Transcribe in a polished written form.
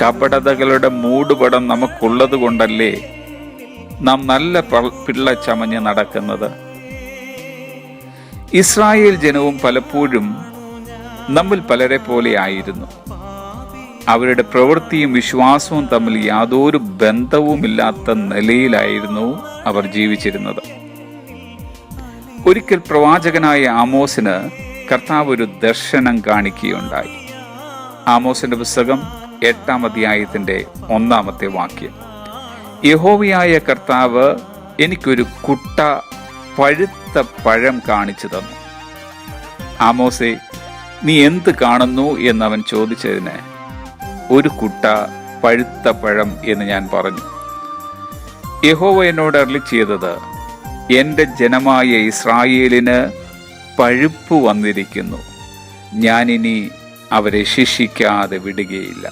കപടതകളുടെ മൂടുപടം നമുക്കുള്ളത് കൊണ്ടല്ലേ നാം നല്ല പിള്ള ചമഞ്ഞ് നടക്കുന്നത്? ഇസ്രായേൽ ജനവും പലപ്പോഴും നമ്മിൽ പലരെ പോലെ ആയിരുന്നു. അവരുടെ പ്രവൃത്തിയും വിശ്വാസവും തമ്മിൽ യാതൊരു ബന്ധവുമില്ലാത്ത നിലയിലായിരുന്നു അവർ ജീവിച്ചിരുന്നത്. ഒരിക്കൽ പ്രവാചകനായ ആമോസിന് കർത്താവ് ഒരു ദർശനം കാണിക്കുകയുണ്ടായി. ആമോസിന്റെ പുസ്തകം 8-ാം അധ്യായത്തിന്റെ 1-ാമത്തെ വാക്യം: യഹോവയായ കർത്താവ് എനിക്കൊരു കുട്ട പഴുത്ത പഴം കാണിച്ചു തന്നു. ആമോസേ, നീ എന്ത് കാണുന്നു എന്നവൻ ചോദിച്ചതിന്, ഒരു കുട്ട പഴുത്ത പഴം എന്ന് ഞാൻ പറഞ്ഞു. യഹോവ എന്നോട് അരുളി ചെയ്തത്, എൻ്റെ ജനമായ ഇസ്രായേലിന് പഴുപ്പ് വന്നിരിക്കുന്നു, ഞാനിനി അവരെ ശിക്ഷിക്കാതെ വിടുകയില്ല.